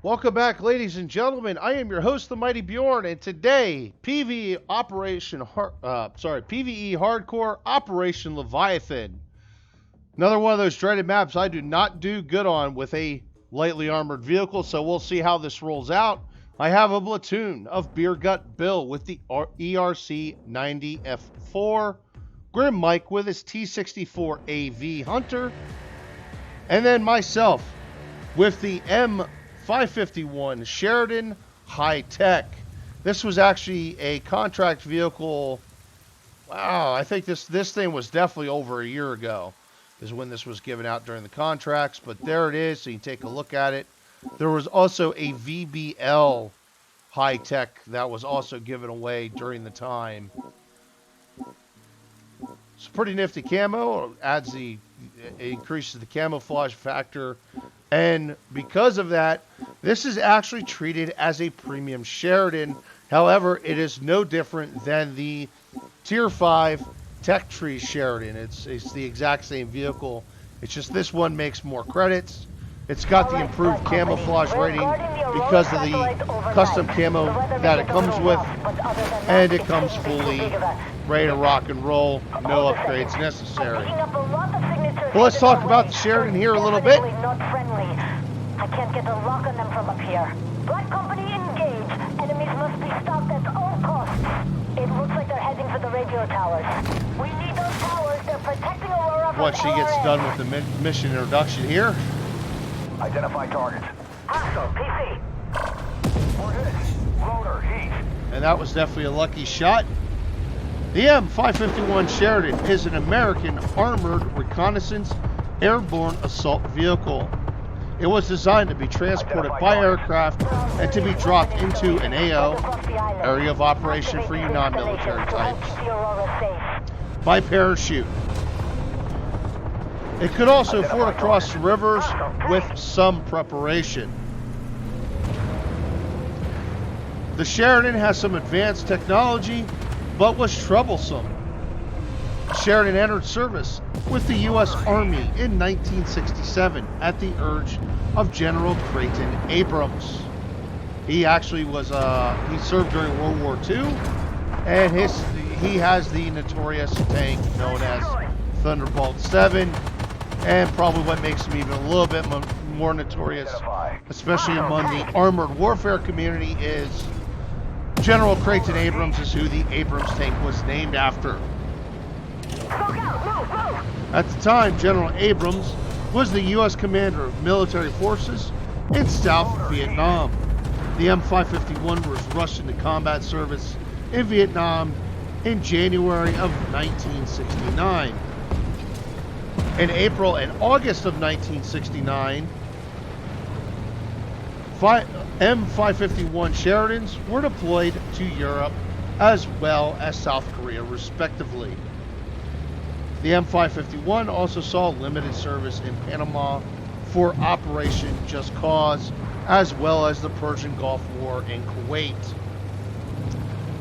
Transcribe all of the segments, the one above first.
Welcome back, ladies and gentlemen. I am your host, the Mighty Bjorn, and today, PvE Hardcore Operation Leviathan. Another one of those dreaded maps I do not do good on with a lightly armored vehicle, so we'll see how this rolls out. I have a platoon of Beer Gut Bill with the ERC 90F4, Grim Mike with his T64 AV Hunter, and then myself with the M551 Sheridan High Tech. This was actually a contract vehicle. Wow, I think this thing was definitely over a year ago is when this was given out during the contracts, but there it is, so you can take a look at it. There was also a VBL High Tech that was also given away during the time. It's a pretty nifty camo. It increases the camouflage factor, and because of that, this is actually treated as a premium Sheridan. However, it is no different than the Tier 5 Tech Tree Sheridan. It's the exact same vehicle. It's just this one makes more credits. It's got the improved camouflage rating because of the custom camo that it comes with, and it comes fully ready to rock and roll. No upgrades necessary. Well, let's talk about the Sheridan here a little bit. I can't get a lock on them from up here. Black company engaged. Enemies must be stopped at all costs. It looks like they're heading for the radio towers. We need those towers. They're protecting Aurora from Once she gets done with the mission introduction here. Identify targets. Hostile, PC. We're hit. Loader, heat. And that was definitely a lucky shot. The M551 Sheridan is an American armored reconnaissance airborne assault vehicle. It was designed to be transported by aircraft and to be dropped into an AO, area of operation for you non-military types, by parachute. It could also ford across rivers with some preparation. The Sheridan has some advanced technology, but was troublesome. Sheridan entered service with the U.S. Army in 1967 at the urge of General Creighton Abrams. He actually was, he served during World War II, and he has the notorious tank known as Thunderbolt 7, and probably what makes him even a little bit more notorious, especially among the armored warfare community, is General Creighton Abrams is who the Abrams tank was named after. At the time, General Abrams was the U.S. commander of military forces in South Vietnam. The M551 was rushed into combat service in Vietnam in January of 1969. In April and August of 1969, M551 Sheridans were deployed to Europe as well as South Korea, respectively. The M551 also saw limited service in Panama for Operation Just Cause, as well as the Persian Gulf War in Kuwait.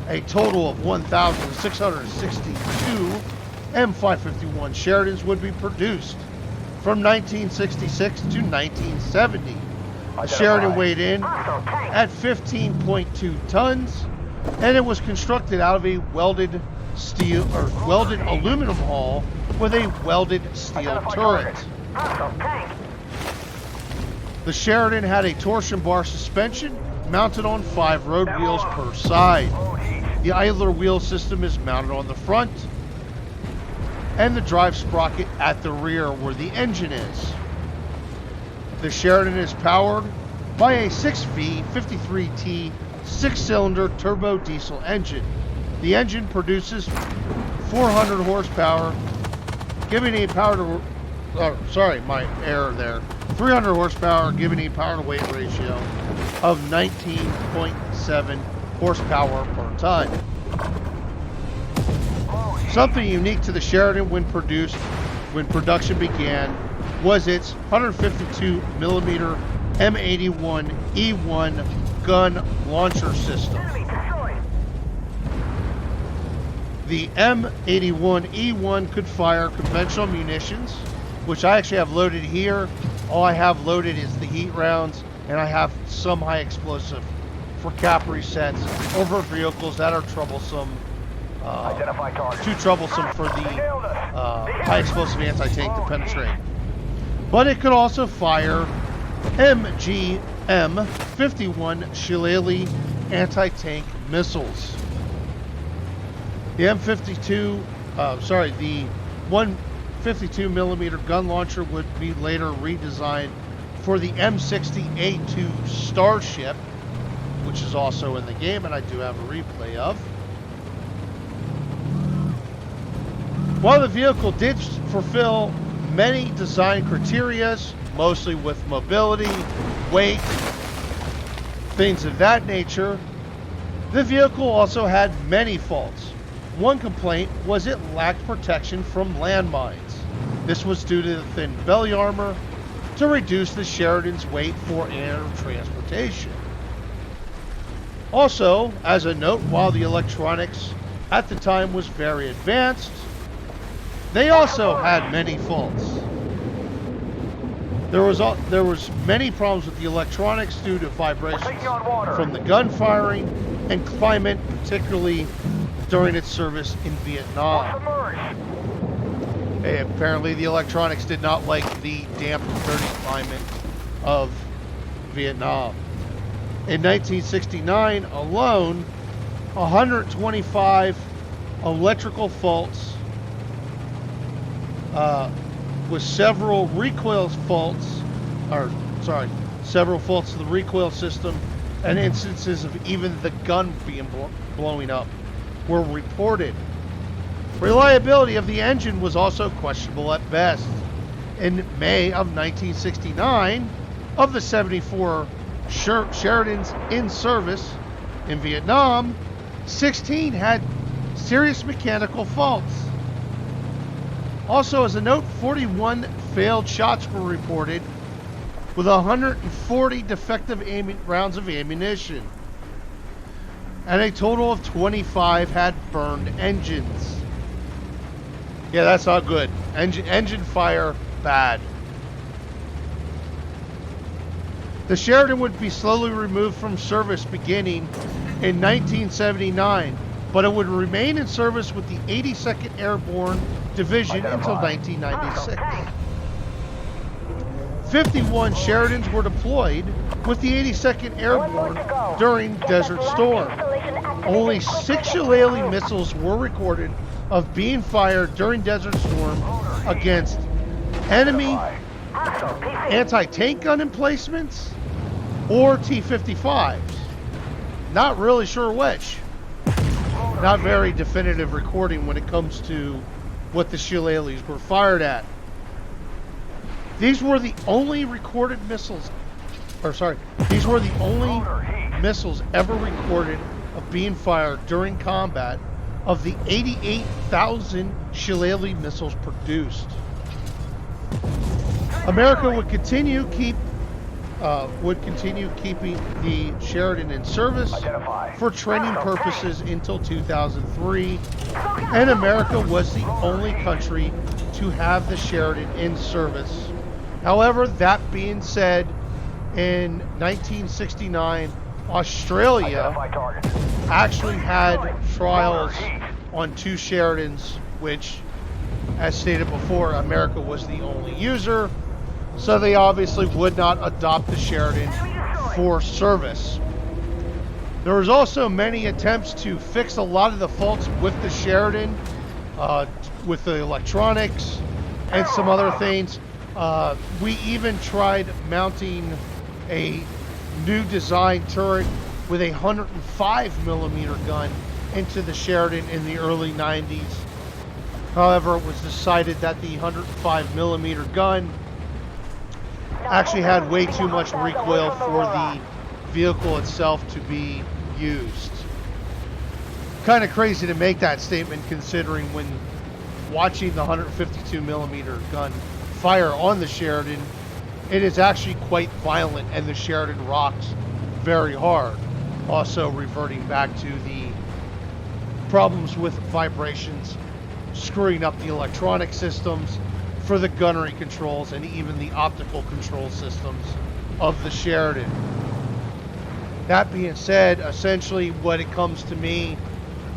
A total of 1,662 M551 Sheridans would be produced from 1966 to 1970. The Sheridan weighed in at 15.2 tons, and it was constructed out of a welded aluminum hull with a welded steel turret. The Sheridan had a torsion bar suspension mounted on 5 road wheels per side. The idler wheel system is mounted on the front, and the drive sprocket at the rear where the engine is. The Sheridan is powered by a 6V53T 6-cylinder turbo diesel engine. The engine produces 400 horsepower, giving a power to, 300 horsepower, giving a power to weight ratio of 19.7 horsepower per ton. Something unique to the Sheridan when production began was its 152 millimeter M81 E1 gun launcher system. The M81 E1 could fire conventional munitions, which I actually have loaded here. All I have loaded is the heat rounds and I have some high explosive for cap resets over vehicles that are troublesome. Identify target. Too troublesome for the high explosive anti-tank to penetrate. But it could also fire MG M51 Sheridan anti-tank missiles. The the 152 millimeter gun launcher would be later redesigned for the M60A2 Starship, which is also in the game, and I do have a replay of. While the vehicle did fulfill many design criteria, mostly with mobility, weight, things of that nature, the vehicle also had many faults. One complaint was it lacked protection from landmines. This was due to the thin belly armor to reduce the Sheridan's weight for air transportation. Also, as a note, while the electronics at the time was very advanced, they also had many faults. There was many problems with the electronics due to vibrations from the gun firing and climate, particularly during its service in Vietnam. Hey, apparently the electronics did not like the damp and dirty climate of Vietnam. In 1969 alone, 125 electrical faults with several several faults to the recoil system and instances of even the gun being blowing up were reported. Reliability of the engine was also questionable at best. In May of 1969, of the 74 Sheridans in service in Vietnam, 16 had serious mechanical faults. Also, as a note, 41 failed shots were reported with 140 defective rounds of ammunition. And a total of 25 had burned engines. Yeah, that's not good. Engine fire, bad. The Sheridan would be slowly removed from service beginning in 1979, but it would remain in service with the 82nd Airborne Division until 1996. 51 Sheridans were deployed with the 82nd Airborne during Desert Storm. Only 6 Shillelagh missiles were recorded of being fired during Desert Storm against enemy anti-tank gun emplacements or T-55s. Not really sure which. Not very definitive recording when it comes to what the Shillelaghs were fired at. These were the only recorded missiles, these were the only missiles ever recorded of being fired during combat of the 88,000 Shillelagh missiles produced. America would continue keeping the Sheridan in service for training purposes until 2003, and America was the only country to have the Sheridan in service. However, that being said, in 1969, Australia actually had trials on 2 Sheridans, which, as stated before, America was the only user, so they obviously would not adopt the Sheridan for service. There was also many attempts to fix a lot of the faults with the Sheridan, with the electronics and some other things. We even tried mounting a new design turret with a 105 millimeter gun into the Sheridan in the early 90s. However, it was decided that the 105 millimeter gun actually had way too much recoil for the vehicle itself to be used. Kind of crazy to make that statement considering when watching the 152 millimeter gun fire on the Sheridan, it is actually quite violent and the Sheridan rocks very hard. Also reverting back to the problems with vibrations, screwing up the electronic systems for the gunnery controls and even the optical control systems of the Sheridan. That being said, essentially what it comes to me,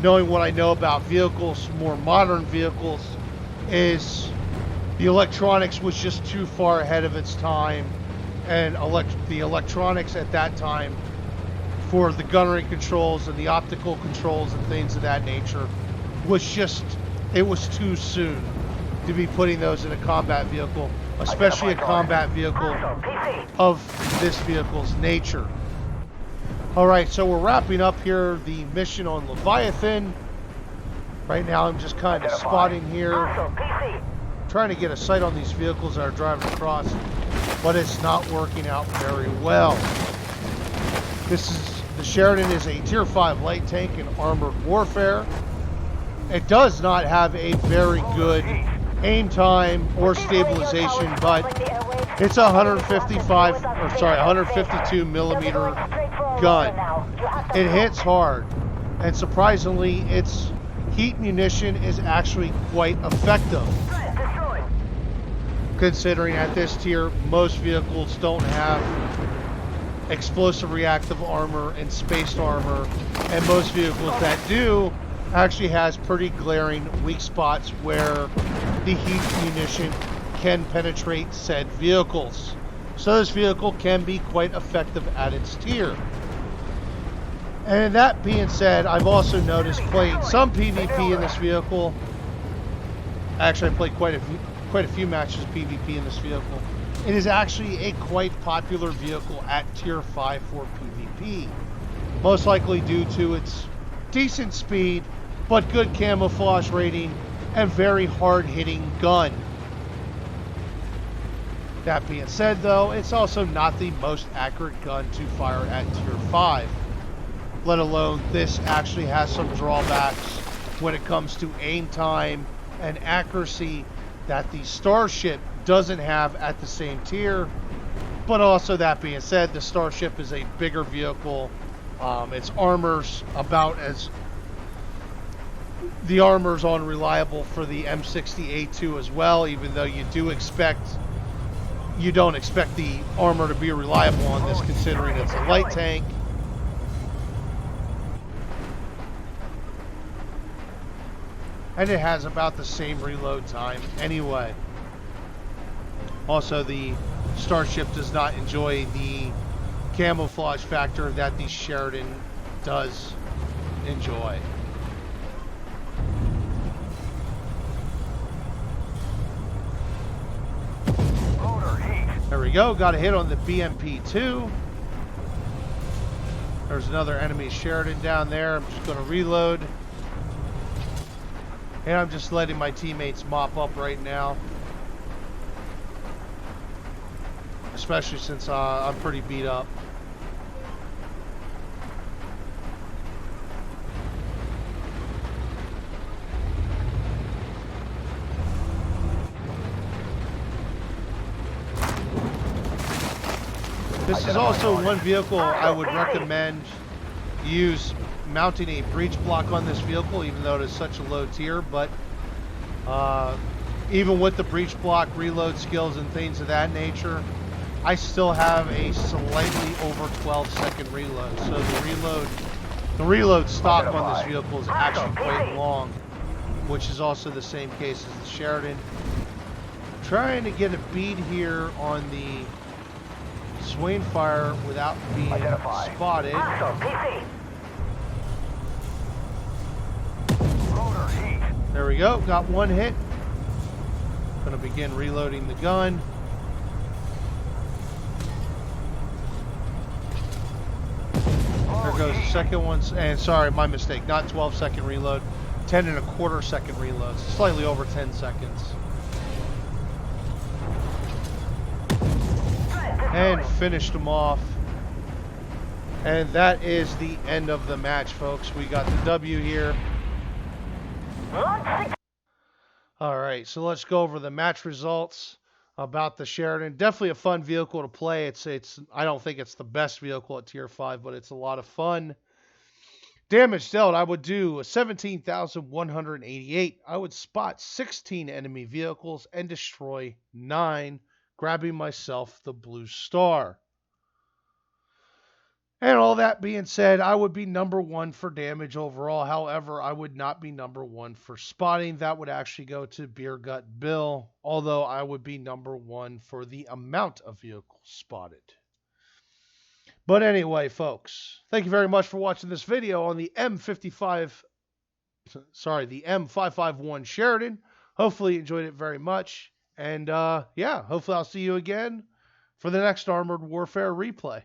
knowing what I know about vehicles, more modern vehicles, is the electronics was just too far ahead of its time, and the electronics at that time for the gunnery controls and the optical controls and things of that nature was just, it was too soon to be putting those in a combat vehicle, especially a combat vehicle of this vehicle's nature. Alright, so we're wrapping up here the mission on Leviathan. Right now I'm just kind of spotting here, trying to get a sight on these vehicles that are driving across, but it's not working out very well. The Sheridan is a Tier 5 light tank in armored warfare. It does not have a very good aim time or stabilization, but it's a 152 millimeter gun. It hits hard, and surprisingly, its heat munition is actually quite effective. Considering at this tier, most vehicles don't have explosive reactive armor and spaced armor, and most vehicles that do actually has pretty glaring weak spots where the heat munition can penetrate said vehicles. So this vehicle can be quite effective at its tier. And that being said, I've also noticed playing some PvP in this vehicle. Actually, I played quite a few matches PvP in this vehicle. It is actually a quite popular vehicle at Tier 5 for PvP. Most likely due to its decent speed, but good camouflage rating and very hard-hitting gun. That being said, though, it's also not the most accurate gun to fire at Tier 5. Let alone this actually has some drawbacks when it comes to aim time and accuracy that the Starship doesn't have at the same tier. But also, that being said, the Starship is a bigger vehicle. Its armor's about as... The armor's unreliable for the M60A2 as well, even though you don't expect the armor to be reliable on this, considering it's a light tank. And it has about the same reload time anyway. Also, the Starship does not enjoy the camouflage factor that the Sheridan does enjoy. There we go, got a hit on the BMP-2. There's another enemy Sheridan down there. I'm just going to reload. And I'm just letting my teammates mop up right now. Especially since I'm pretty beat up. This is also one vehicle I would recommend use mounting a breech block on this vehicle, even though it is such a low tier. But even with the breech block reload skills and things of that nature, I still have a slightly over 12-second reload. So the reload stock on this vehicle is actually quite long, which is also the same case as the Sheridan. Trying to get a bead here on the Swain fire without being spotted. There we go, got one hit. Gonna begin reloading the gun. There goes the second one, and sorry, my mistake, not 12-second reload, 10.25 second reload, slightly over 10 seconds. And finished them off. And that is the end of the match, folks. We got the W here. Alright, so let's go over the match results about the Sheridan. Definitely a fun vehicle to play. I don't think it's the best vehicle at Tier 5, but it's a lot of fun. Damage dealt, I would do 17,188. I would spot 16 enemy vehicles and destroy 9, grabbing myself the blue star. And all that being said, I would be number 1 for damage overall. However, I would not be number 1 for spotting. That would actually go to Beer Gut Bill, although I would be number 1 for the amount of vehicles spotted. But anyway, folks, thank you very much for watching this video on the M551 Sheridan. Hopefully you enjoyed it very much. And yeah, hopefully I'll see you again for the next Armored Warfare replay.